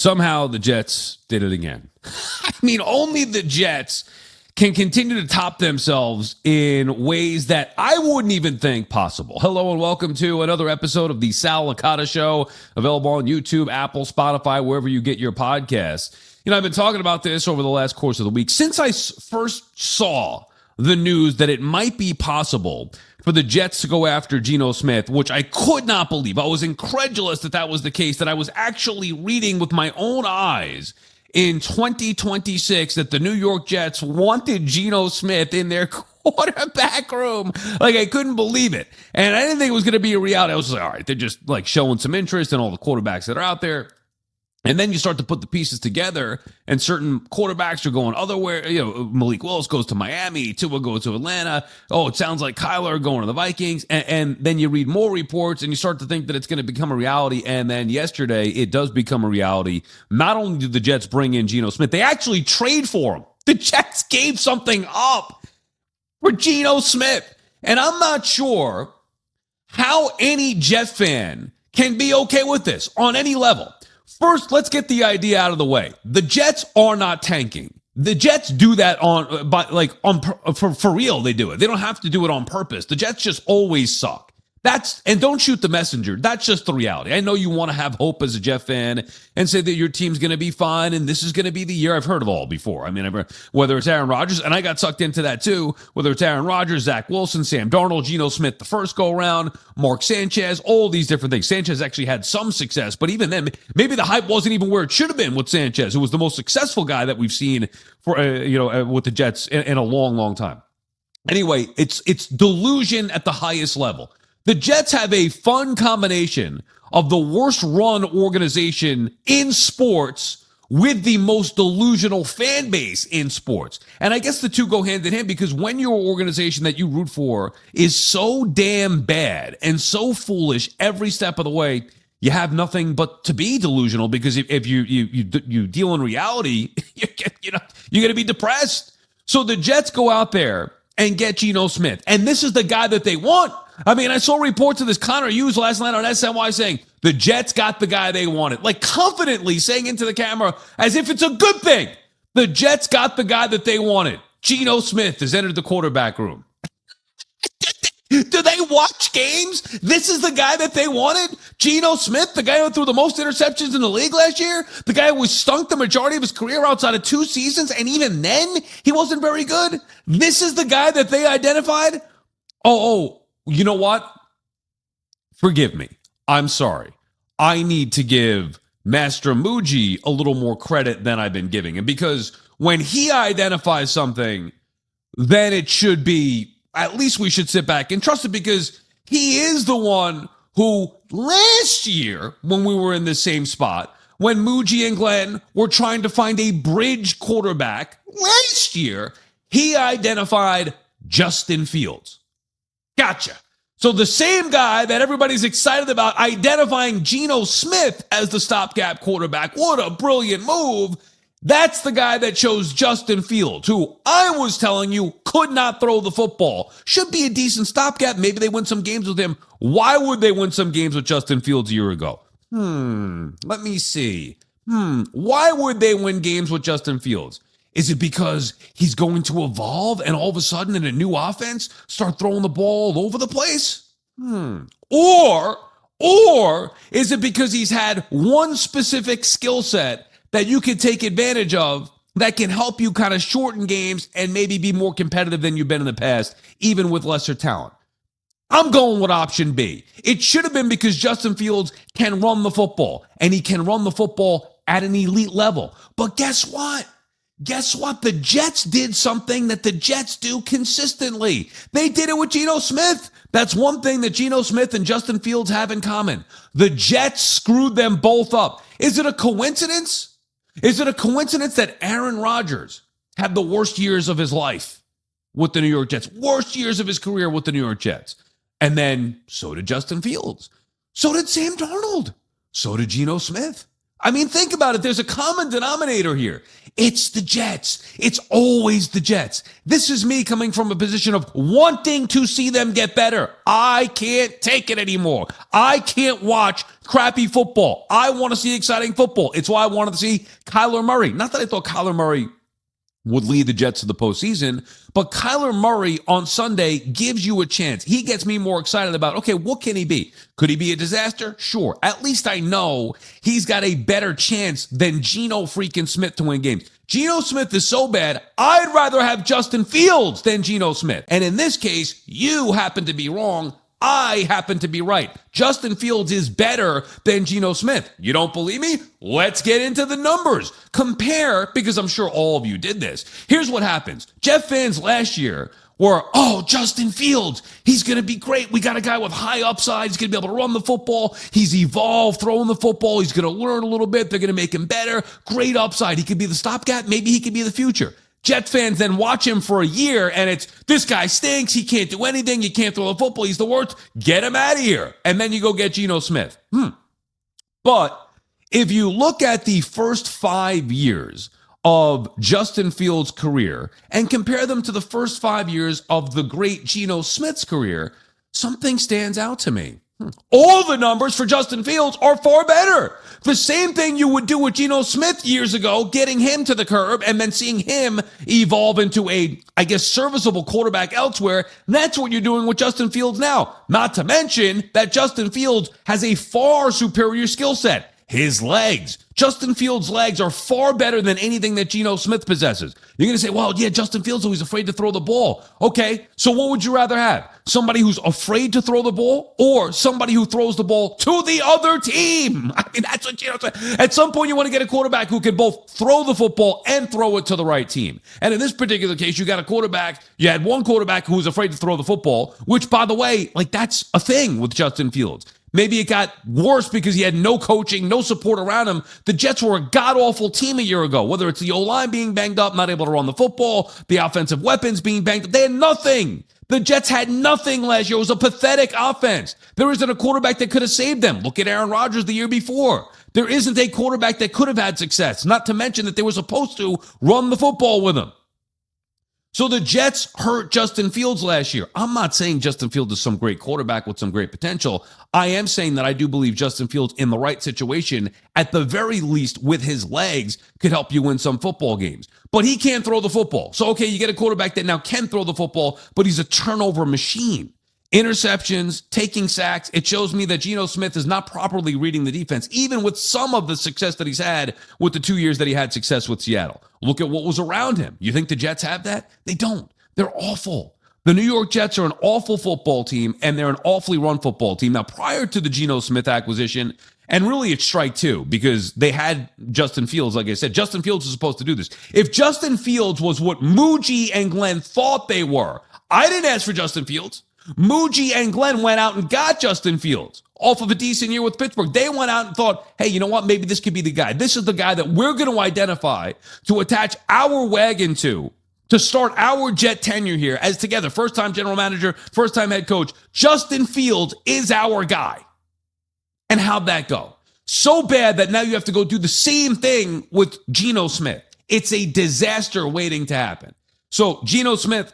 Somehow the Jets did it again. I mean, only the Jets can continue to top themselves in ways that I wouldn't even think possible. Hello and welcome to another episode of the Sal Licata Show, available on YouTube, Apple, Spotify, wherever you get your podcasts. You know, I've been talking about this over the last course of the week. Since I first saw the news that it might be possible for the Jets to go after Geno Smith, which I could not believe. I was incredulous that that was the case, that I was actually reading with my own eyes in 2026 that the New York Jets wanted Geno Smith in their quarterback room. Like, I couldn't believe it. And I didn't think it was going to be a reality. I was like, all right, they're just like showing some interest in all the quarterbacks that are out there. And then you start to put the pieces together, and certain quarterbacks are going otherwhere. You know, Malik Willis goes to Miami, Tua goes to Atlanta. Oh, it sounds like Kyler going to the Vikings. And then you read more reports, and you start to think that it's going to become a reality. And then yesterday, it does become a reality. Not only did the Jets bring in Geno Smith, they actually trade for him. The Jets gave something up for Geno Smith. And I'm not sure how any Jet fan can be okay with this on any level. First, let's get the idea out of the way. The Jets are not tanking. The Jets do that for real. They do it. They don't have to do it on purpose. The Jets just always suck. And don't shoot the messenger. That's just the reality. I know you want to have hope as a Jet fan and say that your team's going to be fine and this is going to be the year. I've heard of all before. I mean, whether it's Aaron Rodgers, and I got sucked into that too, whether it's Aaron Rodgers, Zach Wilson, Sam Darnold, Geno Smith the first go around, Mark Sanchez, all these different things. Sanchez actually had some success, but even then, maybe the hype wasn't even where it should have been with Sanchez, who was the most successful guy that we've seen for with the Jets in a long, long time. Anyway, it's delusion at the highest level. The Jets have a fun combination of the worst run organization in sports with the most delusional fan base in sports. And I guess the two go hand in hand, because when your organization that you root for is so damn bad and so foolish every step of the way, you have nothing but to be delusional, because if you deal in reality, you're going to be depressed. So the Jets go out there and get Geno Smith. And this is the guy that they want. I mean, I saw reports of this Connor Hughes last night on SNY saying the Jets got the guy they wanted. Like, confidently saying into the camera as if it's a good thing. The Jets got the guy that they wanted. Geno Smith has entered the quarterback room. Do they watch games? This is the guy that they wanted? Geno Smith, the guy who threw the most interceptions in the league last year? The guy who was stunk the majority of his career outside of 2 seasons, and even then, he wasn't very good? This is the guy that they identified? Oh, you know what? Forgive me. I'm sorry. I need to give Master Muji a little more credit than I've been giving him, because when he identifies something, then it should be, at least we should sit back and trust it, because he is the one who last year, when we were in the same spot, when Muji and Glenn were trying to find a bridge quarterback last year, he identified Justin Fields. Gotcha. So the same guy that everybody's excited about identifying Geno Smith as the stopgap quarterback, what a brilliant move. That's the guy that chose Justin Fields, who I was telling you could not throw the football. Should be a decent stopgap. Maybe they win some games with him. Why would they win some games with Justin Fields a year ago? Let me see. Why would they win games with Justin Fields? Is it because he's going to evolve and all of a sudden in a new offense start throwing the ball all over the place? Or is it because he's had one specific skill set that you can take advantage of that can help you kind of shorten games and maybe be more competitive than you've been in the past, even with lesser talent? I'm going with option B. It should have been because Justin Fields can run the football, and he can run the football at an elite level. But guess what? The Jets did something that the Jets do consistently. They did it with Geno Smith. That's one thing that Geno Smith and Justin Fields have in common. The Jets screwed them both up. Is it a coincidence? Is it a coincidence that Aaron Rodgers had the worst years of his life with the New York Jets, worst years of his career with the New York Jets? And then so did Justin Fields. So did Sam Darnold. So did Geno Smith. I mean, think about it. There's a common denominator here. It's the Jets. It's always the Jets. This is me coming from a position of wanting to see them get better. I can't take it anymore. I can't watch crappy football. I want to see exciting football. It's why I wanted to see Kyler Murray. Not that I thought Kyler Murray would lead the Jets to the postseason, but Kyler Murray on Sunday gives you a chance. He gets me more excited about, okay, what can he be? Could he be a disaster? Sure. At least I know he's got a better chance than Geno freaking Smith to win games. Geno Smith is so bad, I'd rather have Justin Fields than Geno Smith. And in this case, you happen to be wrong. I happen to be right. Justin Fields is better than Geno Smith. You don't believe me? Let's get into the numbers. Compare, because I'm sure all of you did this. Here's what happens. Jet fans last year were, oh, Justin Fields, he's going to be great. We got a guy with high upside. He's going to be able to run the football. He's evolved throwing the football. He's going to learn a little bit. They're going to make him better. Great upside. He could be the stopgap. Maybe he could be the future. Jet fans then watch him for a year, and it's, this guy stinks. He can't do anything. He can't throw the football. He's the worst. Get him out of here. And then you go get Geno Smith. But if you look at the first 5 years of Justin Fields' career and compare them to the first 5 years of the great Geno Smith's career, something stands out to me. All the numbers for Justin Fields are far better. The same thing you would do with Geno Smith years ago, getting him to the curb and then seeing him evolve into a, I guess, serviceable quarterback elsewhere. That's what you're doing with Justin Fields now. Not to mention that Justin Fields has a far superior skill set. His legs. Justin Fields' legs are far better than anything that Geno Smith possesses. You're going to say, well, yeah, Justin Fields, always afraid to throw the ball. Okay, so what would you rather have? Somebody who's afraid to throw the ball or somebody who throws the ball to the other team? I mean, that's what Geno said. At some point, you want to get a quarterback who can both throw the football and throw it to the right team. And in this particular case, you had one quarterback who was afraid to throw the football, which, by the way, like that's a thing with Justin Fields. Maybe it got worse because he had no coaching, no support around him. The Jets were a god-awful team a year ago, whether it's the O-line being banged up, not able to run the football, the offensive weapons being banged up. They had nothing. The Jets had nothing last year. It was a pathetic offense. There isn't a quarterback that could have saved them. Look at Aaron Rodgers the year before. There isn't a quarterback that could have had success, not to mention that they were supposed to run the football with him. So the Jets hurt Justin Fields last year. I'm not saying Justin Fields is some great quarterback with some great potential. I am saying that I do believe Justin Fields in the right situation, at the very least with his legs, could help you win some football games. But he can't throw the football. So, okay, you get a quarterback that now can throw the football, but he's a turnover machine. Interceptions, taking sacks. It shows me that Geno Smith is not properly reading the defense, even with some of the success that he's had with the 2 years that he had success with Seattle. Look at what was around him. You think the Jets have that? They don't. They're awful. The New York Jets are an awful football team, and they're an awfully run football team. Now, prior to the Geno Smith acquisition, and really it's strike two, because they had Justin Fields, like I said. Justin Fields was supposed to do this. If Justin Fields was what Muji and Glenn thought they were, I didn't ask for Justin Fields. Muji and Glenn went out and got Justin Fields off of a decent year with Pittsburgh. They went out and thought, hey, you know what? Maybe this could be the guy. This is the guy that we're going to identify to attach our wagon to start our Jet tenure here as together. First-time general manager, first-time head coach. Justin Fields is our guy. And how'd that go? So bad that now you have to go do the same thing with Geno Smith. It's a disaster waiting to happen. So Geno Smith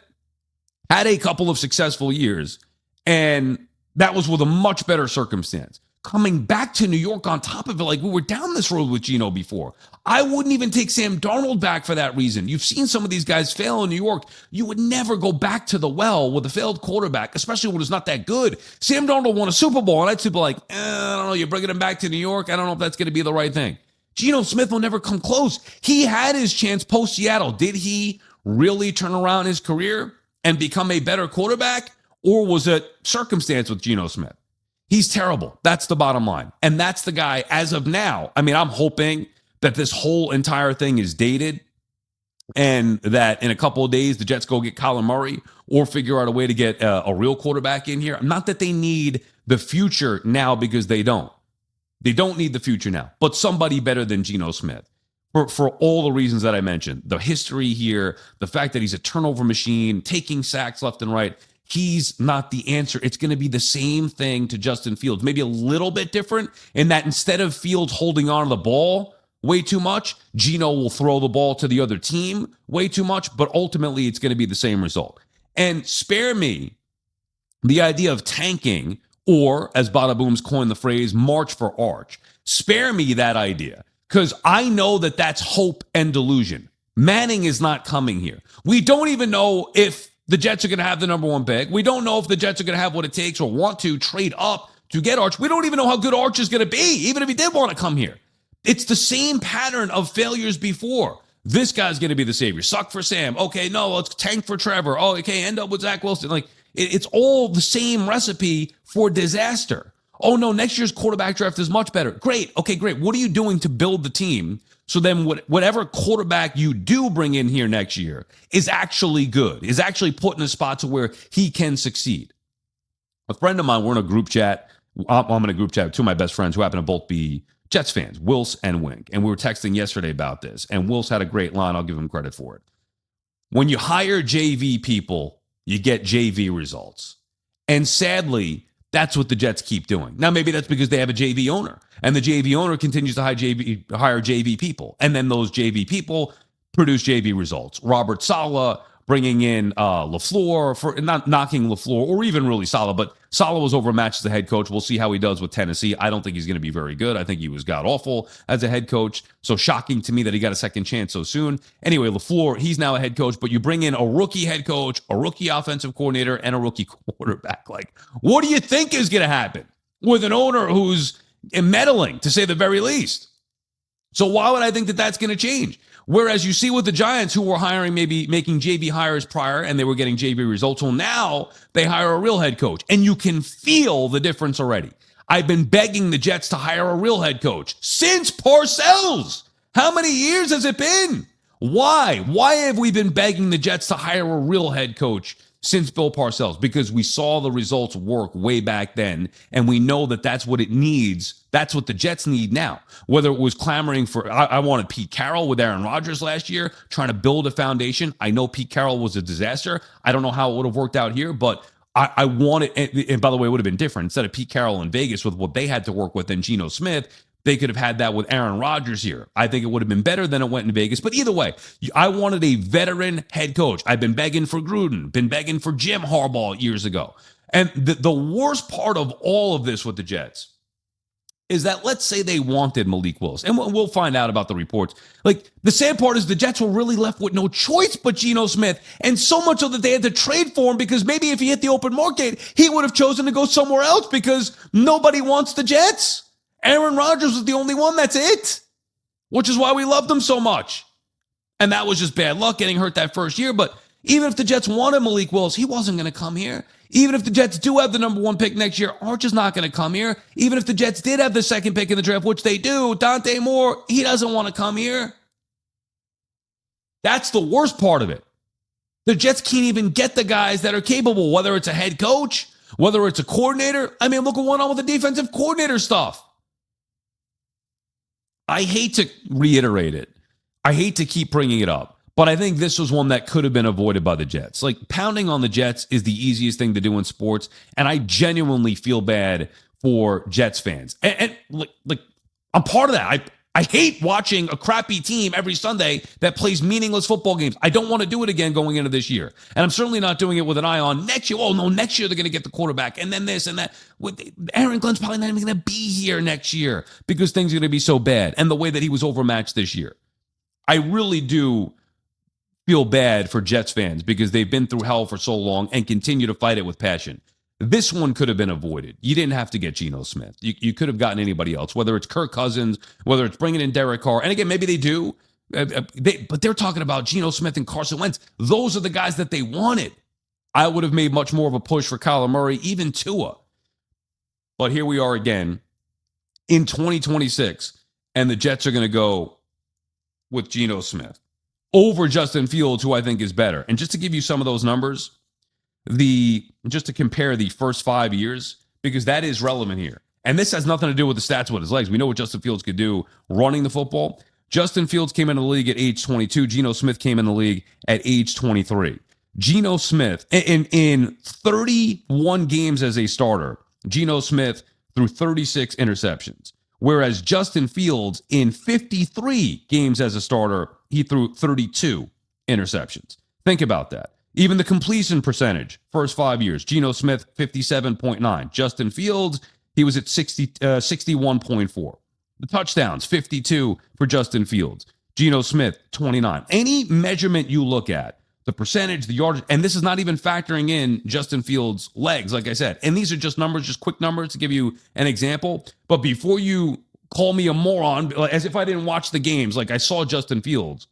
had a couple of successful years, and that was with a much better circumstance. Coming back to New York on top of it, like we were down this road with Geno before. I wouldn't even take Sam Darnold back for that reason. You've seen some of these guys fail in New York. You would never go back to the well with a failed quarterback, especially when it's not that good. Sam Darnold won a Super Bowl, and I'd be like, I don't know, you're bringing him back to New York? I don't know if that's going to be the right thing. Geno Smith will never come close. He had his chance post-Seattle. Did he really turn around his career and become a better quarterback, or was it circumstance with Geno Smith? He's terrible. That's the bottom line. And that's the guy as of now. I mean, I'm hoping that this whole entire thing is dated and that in a couple of days, the Jets go get Kyler Murray or figure out a way to get a real quarterback in here. Not that they need the future now, because they don't. They don't need the future now, but somebody better than Geno Smith. For all the reasons that I mentioned, the history here, the fact that he's a turnover machine, taking sacks left and right. he's not the answer. It's going to be the same thing to Justin Fields, maybe a little bit different in that instead of Fields holding on to the ball way too much, Geno will throw the ball to the other team way too much, but ultimately it's going to be the same result. And spare me the idea of tanking, or as Badabooms coined the phrase, march for arch. Spare me that idea, because I know that that's hope and delusion. Manning is not coming here. We don't even know if the Jets are going to have the number one pick. We don't know if the Jets are going to have what it takes or want to trade up to get Arch. We don't even know how good Arch is going to be, even if he did want to come here. It's the same pattern of failures before. This guy's going to be the savior. Suck for Sam. Okay, no, let's tank for Trevor. Oh, okay, end up with Zach Wilson. Like, it's all the same recipe for disaster. Oh, no, next year's quarterback draft is much better. Great. Okay, great. What are you doing to build the team so then whatever quarterback you do bring in here next year is actually good, is actually put in a spot to where he can succeed? A friend of mine, we're in a group chat. I'm in a group chat with two of my best friends who happen to both be Jets fans, Wills and Wink. And we were texting yesterday about this. And Wills had a great line. I'll give him credit for it. When you hire JV people, you get JV results. And sadly, that's what the Jets keep doing. Now, maybe that's because they have a JV owner, and the JV owner continues to hire JV people. And then those JV people produce JV results. Robert Saleh bringing in LaFleur, for not knocking LaFleur or even really Saleh, but Saleh was overmatched as a head coach. We'll see how he does with Tennessee. I don't think he's going to be very good. I think he was god-awful as a head coach. So shocking to me that he got a second chance so soon. Anyway, LaFleur, he's now a head coach, but you bring in a rookie head coach, a rookie offensive coordinator, and a rookie quarterback. Like, what do you think is going to happen with an owner who's meddling, to say the very least? So why would I think that that's going to change? Whereas you see with the Giants, who were hiring, maybe making JV hires prior, and they were getting JV results. Well, now they hire a real head coach, and you can feel the difference already. I've been begging the Jets to hire a real head coach since Parcells. How many years has it been? Why? Why have we been begging the Jets to hire a real head coach since Bill Parcells? Because we saw the results work way back then, and we know that that's what it needs. That's what the Jets need now. Whether it was clamoring for, I wanted Pete Carroll with Aaron Rodgers last year, trying to build a foundation. I know Pete Carroll was a disaster. I don't know how it would have worked out here, but I wanted, and by the way, it would have been different. Instead of Pete Carroll in Vegas with what they had to work with and Geno Smith, they could have had that with Aaron Rodgers here. I think it would have been better than it went in Vegas. But either way, I wanted a veteran head coach. I've been begging for Gruden, been begging for Jim Harbaugh years ago. And the worst part of all of this with the Jets is that, let's say they wanted Malik Willis, and we'll find out about the reports. Like, the sad part is the Jets were really left with no choice but Geno Smith, and so much so that they had to trade for him, because maybe if he hit the open market, he would have chosen to go somewhere else because nobody wants the Jets. Aaron Rodgers was the only one. That's it, which is why we loved him so much. And that was just bad luck getting hurt that first year. But even if the Jets wanted Malik Willis, he wasn't going to come here. Even if the Jets do have the number one pick next year, Arch is not going to come here. Even if the Jets did have the second pick in the draft, which they do, Dante Moore, he doesn't want to come here. That's the worst part of it. The Jets can't even get the guys that are capable, whether it's a head coach, whether it's a coordinator. I mean, look what went on with the defensive coordinator stuff. I hate to reiterate it. I hate to keep bringing it up, but I think this was one that could have been avoided by the Jets. Like, pounding on the Jets is the easiest thing to do in sports, and I genuinely feel bad for Jets fans. And like I'm part of that. I hate watching a crappy team every Sunday that plays meaningless football games. I don't want to do it again going into this year. And I'm certainly not doing it with an eye on next year. Oh, no, next year they're going to get the quarterback, and then this and that. Aaron Glenn's probably not even going to be here next year because things are going to be so bad, and the way that he was overmatched this year. I really do feel bad for Jets fans because they've been through hell for so long and continue to fight it with passion. This one could have been avoided. You didn't have to get Geno Smith. You could have gotten anybody else, whether it's Kirk Cousins, whether it's bringing in Derek Carr. And again, maybe they do, but they're talking about Geno Smith and Carson Wentz. Those are the guys that they wanted. I would have made much more of a push for Kyler Murray, even Tua. But here we are again in 2026, and the Jets are going to go with Geno Smith over Justin Fields, who I think is better. And just to give you some of those numbers, just to compare the first 5 years, because that is relevant here. And this has nothing to do with the stats with his legs. We know what Justin Fields could do running the football. Justin Fields came into the league at age 22. Geno Smith came in the league at age 23. Geno Smith, in 31 games as a starter, Geno Smith threw 36 interceptions. Whereas Justin Fields, in 53 games as a starter, he threw 32 interceptions. Think about that. Even the completion percentage, first 5 years, Geno Smith, 57.9. Justin Fields, he was at 61.4. The touchdowns, 52 for Justin Fields. Geno Smith, 29. Any measurement you look at, the percentage, the yardage, and this is not even factoring in Justin Fields' legs, like I said. And these are just numbers, just quick numbers to give you an example. But before you call me a moron, as if I didn't watch the games, like I saw Justin Fields,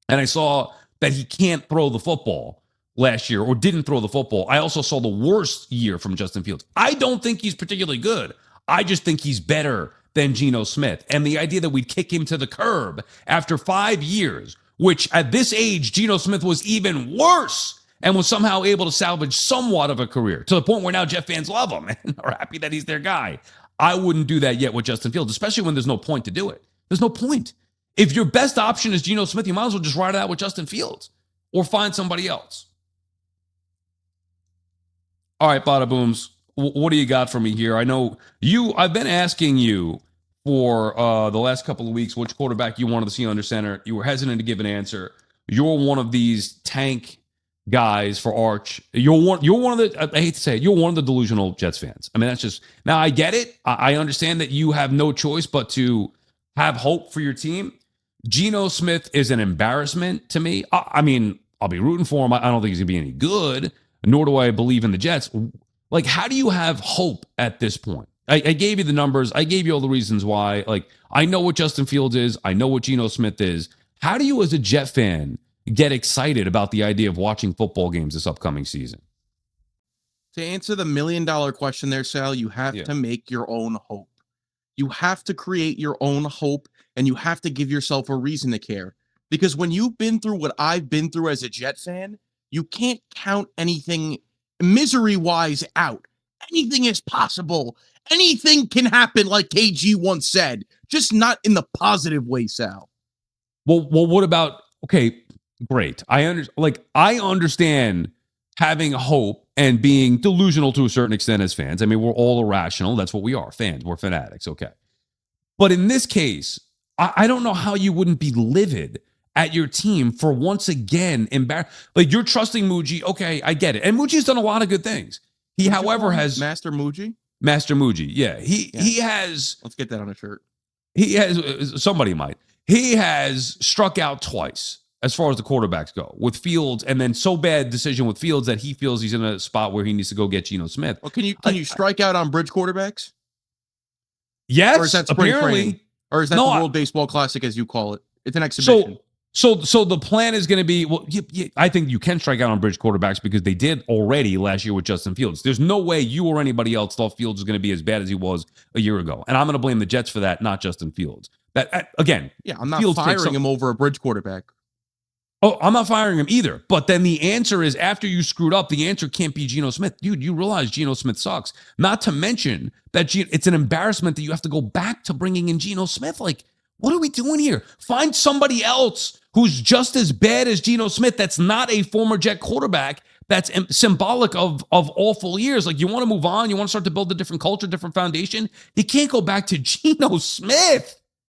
and I saw that he can't throw the football last year or didn't throw the football. I also saw the worst year from Justin Fields. I don't think he's particularly good. I just think he's better than Geno Smith. And the idea that we'd kick him to the curb after 5 years, which at this age, Geno Smith was even worse and was somehow able to salvage somewhat of a career to the point where now Jet fans love him and are happy that he's their guy. I wouldn't do that yet with Justin Fields, especially when there's no point to do it. There's no point. If your best option is Geno Smith, you might as well just ride it out with Justin Fields or find somebody else. All right, Badabooms, what do you got for me here? I know I've been asking you for the last couple of weeks which quarterback you wanted to see under center. You were hesitant to give an answer. You're one of these tank guys for Arch. You're one of the, I hate to say it, you're one of the delusional Jets fans. I mean, that's just, now I get it. I understand that you have no choice but to have hope for your team. Geno Smith is an embarrassment to me. I mean, I'll be rooting for him. I don't think he's going to be any good, nor do I believe in the Jets. Like, how do you have hope at this point? I gave you the numbers. I gave you all the reasons why. Like, I know what Justin Fields is. I know what Geno Smith is. How do you, as a Jet fan, get excited about the idea of watching football games this upcoming season? To answer the $1 million question there, Sal, you have to make your own hope. You have to create your own hope, and you have to give yourself a reason to care. Because when you've been through what I've been through as a Jet fan, you can't count anything misery-wise out. Anything is possible. Anything can happen, like KG once said, just not in the positive way, Sal. Well, what about, okay, great. I understand having hope and being delusional to a certain extent as fans. I mean, we're all irrational. That's what we are, fans. We're fanatics, okay. But in this case, I don't know how you wouldn't be livid at your team for once again embarrassed. Like, you're trusting Muji. Okay, I get it. And Muji's done a lot of good things. He, however, has Master Muji. Yeah, he has. Let's get that on a shirt. He has. Somebody might. He has struck out twice as far as the quarterbacks go with Fields, and then so bad decision with Fields that he feels he's in a spot where he needs to go get Geno Smith. Well, can you strike out on bridge quarterbacks? Yes, or is that spring training? Or is that the World Baseball Classic, as you call it? It's an exhibition. So the plan is going to be, well, I think you can strike out on bridge quarterbacks because they did already last year with Justin Fields. There's no way you or anybody else thought Fields was going to be as bad as he was a year ago. And I'm going to blame the Jets for that, not Justin Fields. That, again, I'm not firing him over a bridge quarterback. Oh, I'm not firing him either. But then the answer is, after you screwed up, the answer can't be Geno Smith. Dude, you realize Geno Smith sucks. Not to mention that it's an embarrassment that you have to go back to bringing in Geno Smith. Like, what are we doing here? Find somebody else who's just as bad as Geno Smith that's not a former Jet quarterback, that's symbolic of awful years. Like, you want to move on? You want to start to build a different culture, different foundation? You can't go back to Geno Smith.